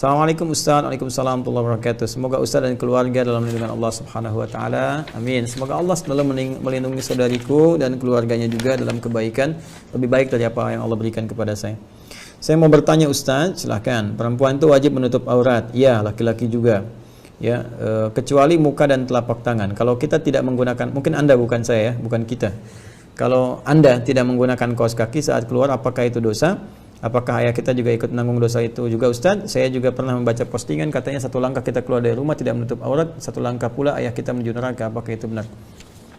Assalamualaikum Ustaz, Waalaikumsalam warahmatullahi wabarakatuh. Semoga Ustaz dan keluarga dalam lindungan Allah Subhanahu wa taala. Amin. Semoga Allah selalu melindungi saudariku dan keluarganya juga dalam kebaikan lebih baik dari apa yang Allah berikan kepada saya. Saya mau bertanya Ustaz, silakan. Perempuan itu wajib menutup aurat? Ya, laki-laki juga. Ya, kecuali muka dan telapak tangan. Kalau kita tidak menggunakan, mungkin Anda bukan saya, bukan kita. Kalau Anda tidak menggunakan kaos kaki saat keluar, apakah itu dosa? Apakah ayah kita juga ikut menanggung dosa itu juga Ustaz? Saya juga pernah membaca postingan katanya satu langkah kita keluar dari rumah tidak menutup aurat, satu langkah pula ayah kita menuju neraka. Apakah itu benar?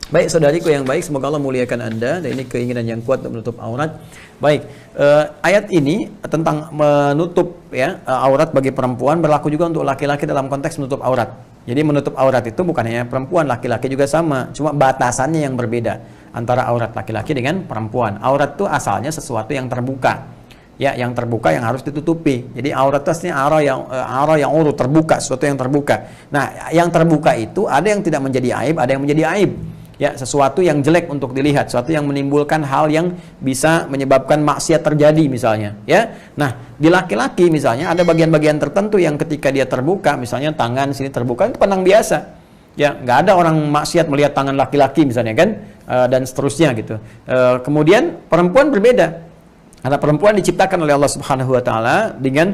Baik saudariku yang baik, semoga Allah muliakan Anda dan ini keinginan yang kuat untuk menutup aurat. Baik, ayat ini tentang menutup ya aurat bagi perempuan berlaku juga untuk laki-laki dalam konteks menutup aurat. Jadi menutup aurat itu bukan hanya perempuan, laki-laki juga sama, cuma batasannya yang berbeda antara aurat laki-laki dengan perempuan. Aurat itu asalnya sesuatu yang terbuka. Ya, yang terbuka yang harus ditutupi. Jadi aurat itu aslinya ara yang urut, terbuka, sesuatu yang terbuka. Nah, yang terbuka itu ada yang tidak menjadi aib, ada yang menjadi aib. Ya, sesuatu yang jelek untuk dilihat, sesuatu yang menimbulkan hal yang bisa menyebabkan maksiat terjadi misalnya, ya. Nah, di laki-laki misalnya ada bagian-bagian tertentu yang ketika dia terbuka, misalnya tangan sini terbuka itu pandang biasa. Ya, nggak ada orang maksiat melihat tangan laki-laki misalnya kan, dan seterusnya gitu. Kemudian perempuan berbeda. Karena perempuan diciptakan oleh Allah Subhanahu wa taala dengan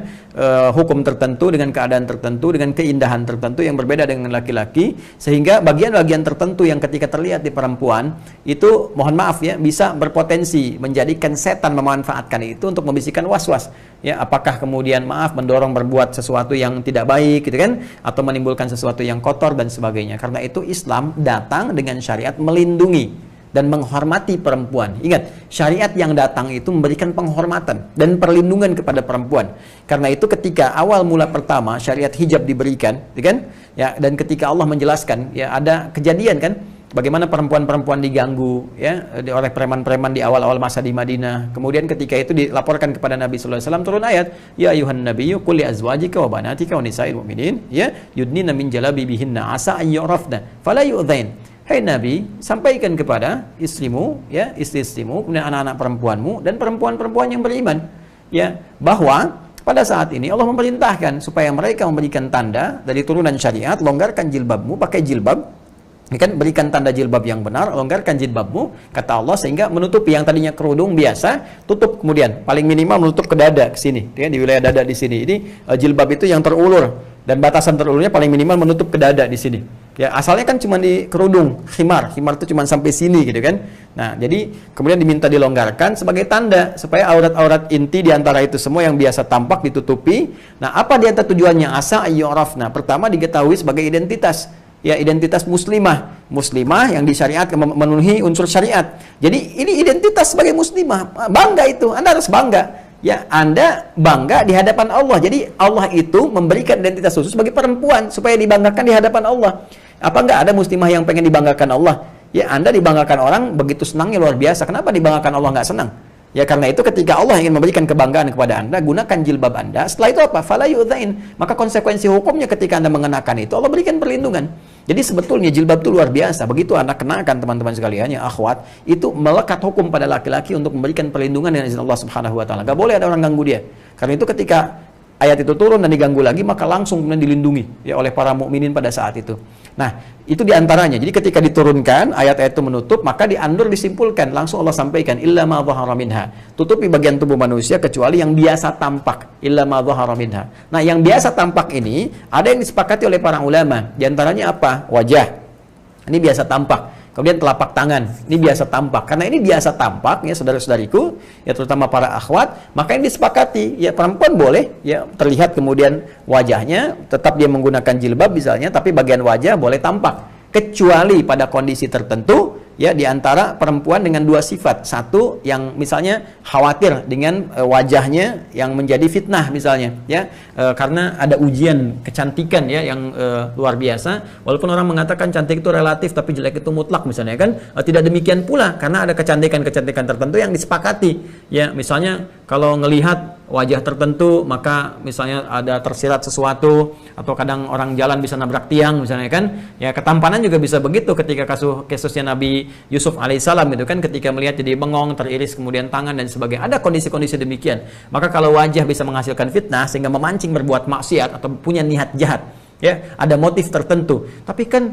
hukum tertentu, dengan keadaan tertentu, dengan keindahan tertentu yang berbeda dengan laki-laki, sehingga bagian-bagian tertentu yang ketika terlihat di perempuan itu mohon maaf ya bisa berpotensi menjadikan setan memanfaatkan itu untuk membisikkan was-was. Ya, apakah kemudian mendorong berbuat sesuatu yang tidak baik gitu kan, atau menimbulkan sesuatu yang kotor dan sebagainya. Karena itu Islam datang dengan syariat melindungi dan menghormati perempuan. Ingat, syariat yang datang itu memberikan penghormatan dan perlindungan kepada perempuan. Karena itu ketika awal mula pertama syariat hijab diberikan, kan? Ya, dan ketika Allah menjelaskan, ya ada kejadian kan, bagaimana perempuan-perempuan diganggu ya oleh preman-preman di awal-awal masa di Madinah. Kemudian ketika itu dilaporkan kepada Nabi sallallahu alaihi wasallam turun ayat, ya ayuhan nabiyyu qul li azwajika wa banatika wa nisa'il mu'minin ya yudnina min jalabibihinna asa an yu'rafna fala yu'dzain. Hai Nabi, sampaikan kepada istrimu, ya, istri-istrimu, kemudian anak-anak perempuanmu dan perempuan-perempuan yang beriman, ya, bahwa pada saat ini Allah memerintahkan supaya mereka memberikan tanda dari turunan syariat, longgarkan jilbabmu, pakai jilbab, ya kan, berikan tanda jilbab yang benar, longgarkan jilbabmu, kata Allah, sehingga menutupi yang tadinya kerudung biasa, tutup kemudian, paling minimal menutup ke dada, ke sini, ya, di wilayah dada di sini. Ini jilbab itu yang terulur, dan batasan terulurnya paling minimal menutup ke dada di sini. Ya, asalnya kan cuma di kerudung, khimar itu cuma sampai sini gitu kan. Nah, jadi kemudian diminta dilonggarkan sebagai tanda supaya aurat-aurat inti di antara itu semua yang biasa tampak ditutupi. Nah, apa di antara tujuannya? Asa ayyurafna. Pertama diketahui sebagai identitas. Ya, identitas muslimah yang disyariatkan memenuhi unsur syariat. Jadi ini identitas sebagai muslimah, bangga itu. Anda harus bangga. Ya, Anda bangga di hadapan Allah. Jadi Allah itu memberikan identitas khusus bagi perempuan supaya dibanggakan di hadapan Allah. Apa enggak ada muslimah yang pengen dibanggakan Allah? Ya, Anda dibanggakan orang begitu senangnya luar biasa. Kenapa dibanggakan Allah nggak senang? Ya, karena itu ketika Allah ingin memberikan kebanggaan kepada Anda, gunakan jilbab Anda. Setelah itu apa? Fala yu'dzain. Maka konsekuensi hukumnya ketika Anda mengenakan itu, Allah berikan perlindungan. Jadi sebetulnya jilbab itu luar biasa. Begitu Anda kenakan teman-teman sekalian, ya akhwat, itu melekat hukum pada laki-laki untuk memberikan perlindungan dengan izin Allah Subhanahu wa taala. Gak boleh ada orang ganggu dia. Karena itu ketika ayat itu turun dan diganggu lagi, maka langsung kemudian dilindungi ya oleh para mukminin pada saat itu. Nah, itu diantaranya. Jadi ketika diturunkan ayat-ayat itu menutup, maka diandur disimpulkan langsung Allah sampaikan illa ma dhahara minha. Tutupi bagian tubuh manusia kecuali yang biasa tampak, illa ma dhahara minha. Nah, yang biasa tampak ini ada yang disepakati oleh para ulama. Di antaranya apa? Wajah. Ini biasa tampak. Kemudian telapak tangan, ini biasa tampak. Karena ini biasa tampak, ya saudara-saudariku, ya terutama para akhwat, maka ini disepakati, ya perempuan boleh, ya terlihat kemudian wajahnya, tetap dia menggunakan jilbab misalnya, tapi bagian wajah boleh tampak. Kecuali pada kondisi tertentu, ya di antara perempuan dengan dua sifat. Satu yang misalnya khawatir dengan wajahnya yang menjadi fitnah misalnya, ya karena ada ujian kecantikan ya yang luar biasa. Walaupun orang mengatakan cantik itu relatif tapi jelek itu mutlak misalnya kan, tidak demikian pula karena ada kecantikan-kecantikan tertentu yang disepakati. Ya misalnya kalau ngelihat wajah tertentu, maka misalnya ada tersirat sesuatu, atau kadang orang jalan bisa nabrak tiang misalnya kan, ya ketampanan juga bisa begitu ketika kasusnya Nabi Yusuf alaihissalam itu kan, ketika melihat jadi bengong, teriris kemudian tangan dan sebagainya, ada kondisi-kondisi demikian. Maka kalau wajah bisa menghasilkan fitnah sehingga memancing berbuat maksiat atau punya niat jahat, ya ada motif tertentu, tapi kan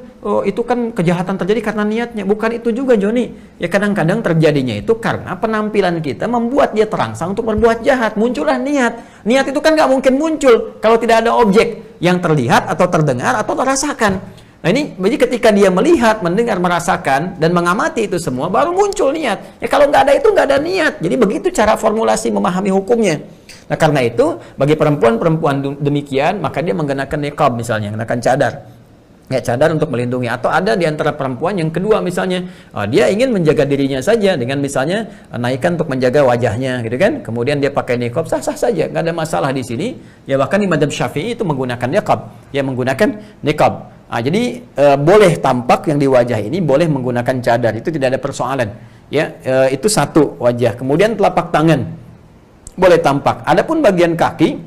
itu kan kejahatan terjadi karena niatnya, bukan itu juga Joni. Ya kadang-kadang terjadinya itu karena penampilan kita membuat dia terangsang untuk berbuat jahat, muncullah niat itu kan nggak mungkin muncul kalau tidak ada objek yang terlihat atau terdengar atau terasakan. Nah ini, jadi ketika dia melihat, mendengar, merasakan dan mengamati itu semua, baru muncul niat. Ya kalau nggak ada itu nggak ada niat. Jadi begitu cara formulasi memahami hukumnya. Nah karena itu bagi perempuan demikian, maka dia menggunakan niqab misalnya, menggunakan cadar. Ya cadar untuk melindungi. Atau ada di antara perempuan yang kedua misalnya, dia ingin menjaga dirinya saja dengan misalnya naikkan untuk menjaga wajahnya gitu kan. Kemudian dia pakai niqab, sah-sah saja, nggak ada masalah di sini. Ya bahkan di madzhab Syafi'i itu menggunakan niqab, ya menggunakan niqab. Jadi boleh tampak yang di wajah ini, boleh menggunakan cadar, itu tidak ada persoalan. Ya itu satu wajah. Kemudian telapak tangan boleh tampak. Adapun bagian kaki,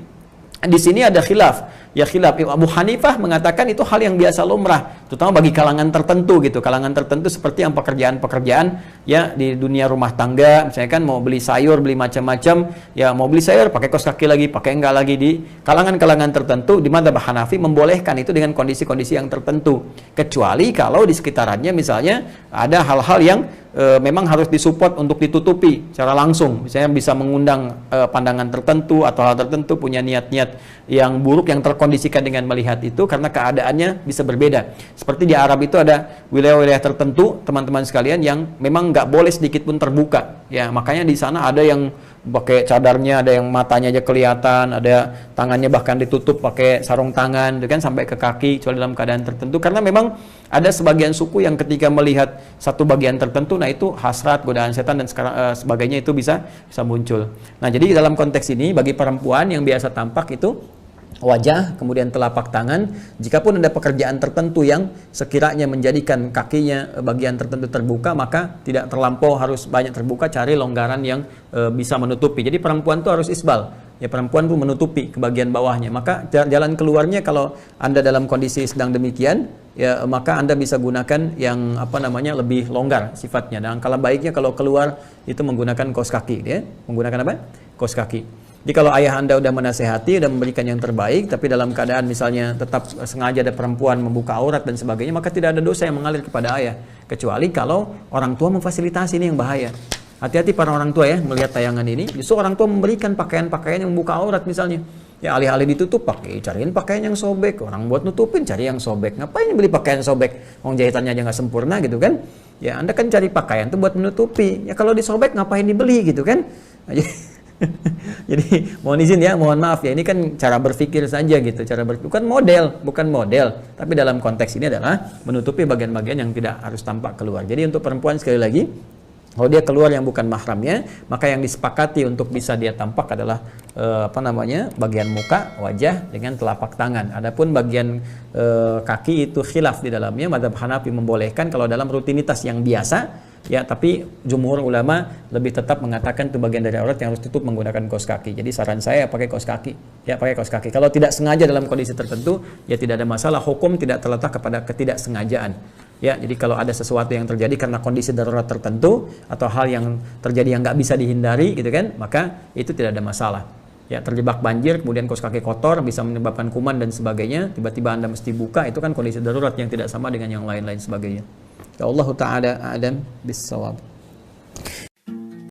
di sini ada khilaf. Ya khilaf. Abu Hanifah mengatakan itu hal yang biasa lumrah, terutama bagi kalangan tertentu gitu. Kalangan tertentu seperti yang pekerjaan-pekerjaan ya di dunia rumah tangga, misalnya kan mau beli sayur, beli macam-macam, ya mau beli sayur pakai kaos kaki lagi, pakai enggak lagi. Di kalangan-kalangan tertentu di madzhab Hanafi membolehkan itu dengan kondisi-kondisi yang tertentu. Kecuali kalau di sekitarannya misalnya ada hal-hal yang memang harus disupport untuk ditutupi secara langsung, misalnya bisa mengundang pandangan tertentu atau hal tertentu, punya niat-niat yang buruk yang terkondisikan dengan melihat itu karena keadaannya bisa berbeda. Seperti di Arab itu ada wilayah-wilayah tertentu, teman-teman sekalian, yang memang nggak boleh sedikit pun terbuka. Ya makanya di sana ada yang pakai cadarnya, ada yang matanya aja kelihatan, ada tangannya bahkan ditutup pakai sarung tangan, kan sampai ke kaki, kecuali dalam keadaan tertentu. Karena memang ada sebagian suku yang ketika melihat satu bagian tertentu, nah itu hasrat, godaan setan dan sebagainya itu bisa muncul. Nah jadi dalam konteks ini bagi perempuan yang biasa tampak itu wajah, kemudian telapak tangan. Jikapun ada pekerjaan tertentu yang sekiranya menjadikan kakinya bagian tertentu terbuka, maka tidak terlampau harus banyak terbuka, cari longgaran yang bisa menutupi. Jadi perempuan itu harus isbal. Ya perempuan itu menutupi ke bagian bawahnya. Maka jalan keluarnya kalau Anda dalam kondisi sedang demikian, ya maka Anda bisa gunakan yang lebih longgar sifatnya. Dan kalau baiknya kalau keluar itu menggunakan kaos kaki, ya. Menggunakan apa? Kaos kaki. Jadi kalau ayah Anda udah menasehati, udah memberikan yang terbaik, tapi dalam keadaan misalnya tetap sengaja ada perempuan membuka aurat dan sebagainya, maka tidak ada dosa yang mengalir kepada ayah. Kecuali kalau orang tua memfasilitasi, ini yang bahaya. Hati-hati para orang tua ya melihat tayangan ini. Justru orang tua memberikan pakaian-pakaian yang membuka aurat misalnya. Ya alih-alih ditutup, cariin pakaian yang sobek. Orang buat nutupin, cari yang sobek. Ngapain beli pakaian sobek? Wong jahitannya aja nggak sempurna gitu kan. Ya Anda kan cari pakaian itu buat menutupi. Ya kalau disobek ngapain dibeli gitu kan. Jadi mohon izin ya, mohon maaf ya, ini kan cara berpikir saja gitu, bukan model, tapi dalam konteks ini adalah menutupi bagian-bagian yang tidak harus tampak keluar. Jadi untuk perempuan sekali lagi, kalau dia keluar yang bukan mahramnya, maka yang disepakati untuk bisa dia tampak adalah bagian muka, wajah dengan telapak tangan. Adapun bagian kaki itu khilaf di dalamnya. Madzhab Hanafi membolehkan kalau dalam rutinitas yang biasa. Ya, tapi jumhur ulama lebih tetap mengatakan itu bagian dari aurat yang harus tutup menggunakan kaos kaki. Jadi saran saya pakai kaos kaki. Ya, pakai kaos kaki. Kalau tidak sengaja dalam kondisi tertentu, ya tidak ada masalah. Hukum tidak terletak kepada ketidaksengajaan. Ya, jadi kalau ada sesuatu yang terjadi karena kondisi darurat tertentu atau hal yang terjadi yang nggak bisa dihindari, gitu kan, maka itu tidak ada masalah. Ya, terjebak banjir, kemudian kaos kaki kotor, bisa menyebabkan kuman dan sebagainya. Tiba-tiba Anda mesti buka, itu kan kondisi darurat yang tidak sama dengan yang lain-lain sebagainya. Ya Allah Ta'ala a'lam bis-shawab.